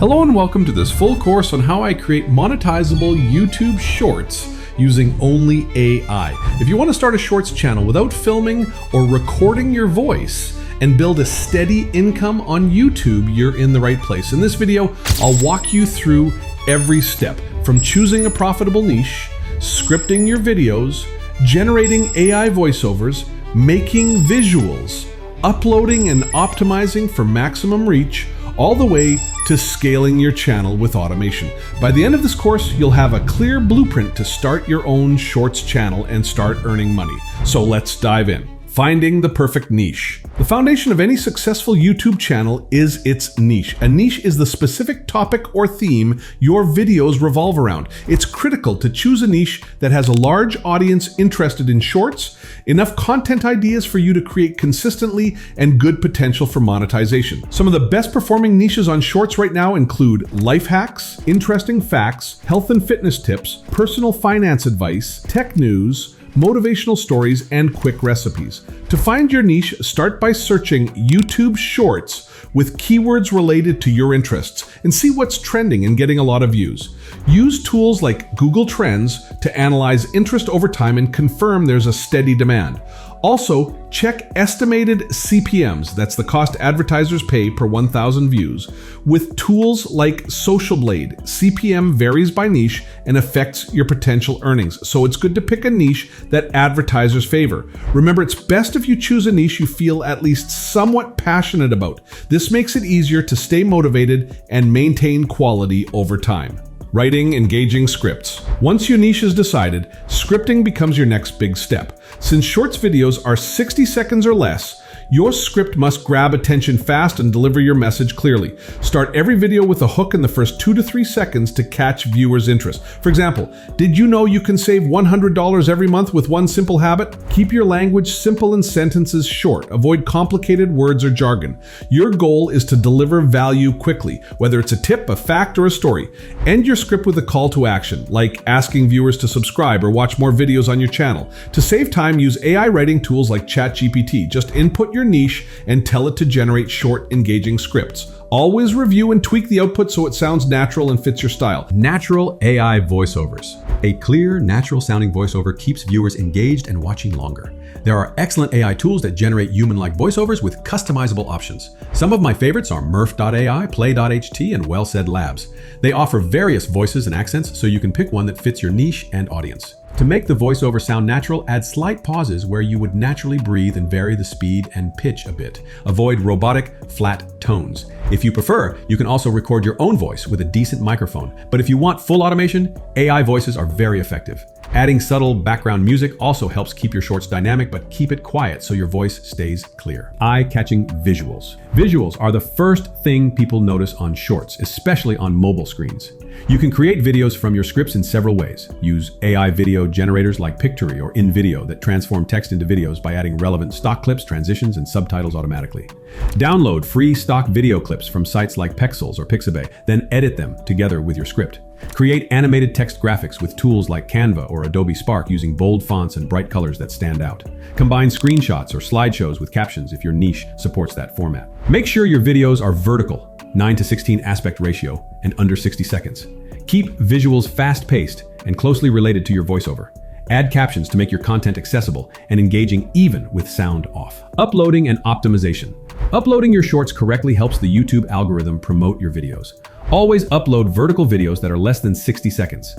Hello and welcome to this full course on how I create monetizable YouTube Shorts using only AI. If you want to start a Shorts channel without filming or recording your voice and build a steady income on YouTube, you're in the right place. In this video, I'll walk you through every step from choosing a profitable niche, scripting your videos, generating AI voiceovers, making visuals, uploading and optimizing for maximum reach, all the way to scaling your channel with automation. By the end of this course, you'll have a clear blueprint to start your own Shorts channel and start earning money. So let's dive in. Finding the perfect niche. The foundation of any successful YouTube channel is its niche. A niche is the specific topic or theme your videos revolve around. It's critical to choose a niche that has a large audience interested in Shorts, enough content ideas for you to create consistently, and good potential for monetization. Some of the best performing niches on Shorts right now include life hacks, interesting facts, health and fitness tips, personal finance advice, tech news, motivational stories, and quick recipes. To find your niche, start by searching YouTube Shorts with keywords related to your interests and see what's trending and getting a lot of views. Use tools like Google Trends to analyze interest over time and confirm there's a steady demand. Also, check estimated CPMs, that's the cost advertisers pay per 1,000 views, with tools like Social Blade. CPM varies by niche and affects your potential earnings, so it's good to pick a niche that advertisers favor. Remember, it's best if you choose a niche you feel at least somewhat passionate about. This makes it easier to stay motivated and maintain quality over time. Writing engaging scripts. Once your niche is decided, scripting becomes your next big step. Since Shorts videos are 60 seconds or less, your script must grab attention fast and deliver your message clearly. Start every video with a hook in the first 2 to 3 seconds to catch viewers' interest. For example, did you know you can save $100 every month with one simple habit? Keep your language simple and sentences short. Avoid complicated words or jargon. Your goal is to deliver value quickly, whether it's a tip, a fact, or a story. End your script with a call to action, like asking viewers to subscribe or watch more videos on your channel. To save time, use AI writing tools like ChatGPT. Just input your niche and tell it to generate short, engaging scripts. Always review and tweak the output so it sounds natural and fits your style. Natural AI voiceovers. A clear, natural-sounding voiceover keeps viewers engaged and watching longer. There are excellent AI tools that generate human-like voiceovers with customizable options. Some of my favorites are Murph.ai, Play.ht, and Well Said Labs. They offer various voices and accents, so you can pick one that fits your niche and audience. To make the voiceover sound natural, add slight pauses where you would naturally breathe and vary the speed and pitch a bit. Avoid robotic, flat tones. If you prefer, you can also record your own voice with a decent microphone. But if you want full automation, AI voices are very effective. Adding subtle background music also helps keep your Shorts dynamic, but keep it quiet so your voice stays clear. Eye-catching visuals. Visuals are the first thing people notice on Shorts, especially on mobile screens. You can create videos from your scripts in several ways. Use AI video generators like Pictory or InVideo that transform text into videos by adding relevant stock clips, transitions, and subtitles automatically. Download free stock video clips from sites like Pexels or Pixabay, then edit them together with your script. Create animated text graphics with tools like Canva or Adobe Spark using bold fonts and bright colors that stand out. Combine screenshots or slideshows with captions if your niche supports that format. Make sure your videos are vertical, 9:16 aspect ratio, and under 60 seconds. Keep visuals fast-paced and closely related to your voiceover. Add captions to make your content accessible and engaging even with sound off. Uploading and optimization. Uploading your Shorts correctly helps the YouTube algorithm promote your videos. Always upload vertical videos that are less than 60 seconds.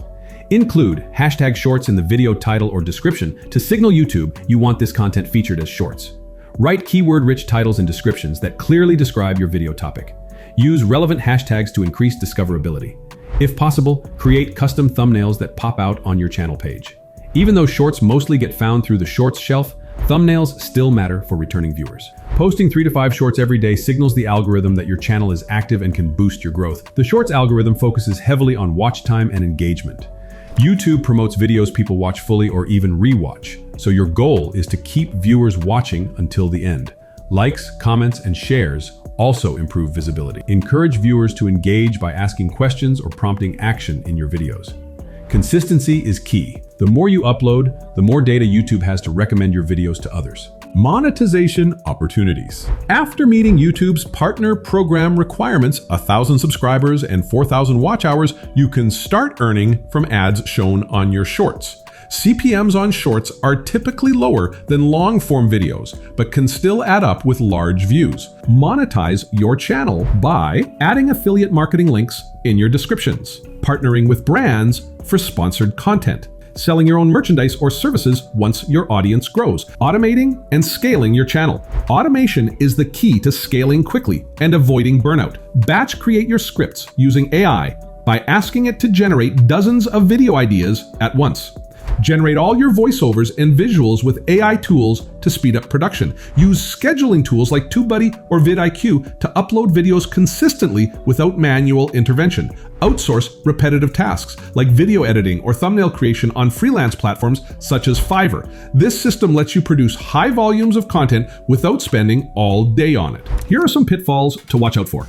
Include #Shorts in the video title or description to signal YouTube you want this content featured as Shorts. Write keyword-rich titles and descriptions that clearly describe your video topic. Use relevant hashtags to increase discoverability. If possible, create custom thumbnails that pop out on your channel page. Even though Shorts mostly get found through the Shorts shelf, thumbnails still matter for returning viewers. Posting 3 to 5 Shorts every day signals the algorithm that your channel is active and can boost your growth. The Shorts algorithm focuses heavily on watch time and engagement. YouTube promotes videos people watch fully or even rewatch, so your goal is to keep viewers watching until the end. Likes, comments, and shares also improve visibility. Encourage viewers to engage by asking questions or prompting action in your videos. Consistency is key. The more you upload, the more data YouTube has to recommend your videos to others. Monetization opportunities. After meeting YouTube's partner program requirements, 1,000 subscribers and 4,000 watch hours, you can start earning from ads shown on your shorts. CPMs on shorts are typically lower than long-form videos, but can still add up with large views. Monetize your channel by adding affiliate marketing links in your descriptions, partnering with brands for sponsored content, selling your own merchandise or services once your audience grows, automating and scaling your channel. Automation is the key to scaling quickly and avoiding burnout. Batch create your scripts using AI by asking it to generate dozens of video ideas at once. Generate all your voiceovers and visuals with AI tools to speed up production. Use scheduling tools like TubeBuddy or vidIQ to upload videos consistently without manual intervention. Outsource repetitive tasks like video editing or thumbnail creation on freelance platforms such as Fiverr. This system lets you produce high volumes of content without spending all day on it. Here are some pitfalls to watch out for.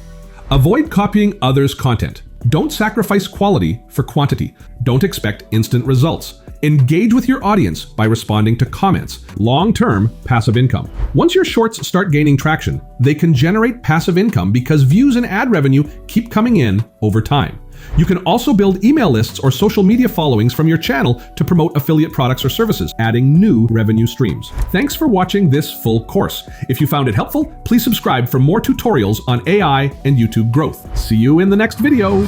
Avoid copying others' content. Don't sacrifice quality for quantity. Don't expect instant results. Engage with your audience by responding to comments. Long-term passive income. Once your shorts start gaining traction, they can generate passive income because views and ad revenue keep coming in over time. You can also build email lists or social media followings from your channel to promote affiliate products or services, adding new revenue streams. Thanks for watching this full course. If you found it helpful, please subscribe for more tutorials on AI and YouTube growth. See you in the next video.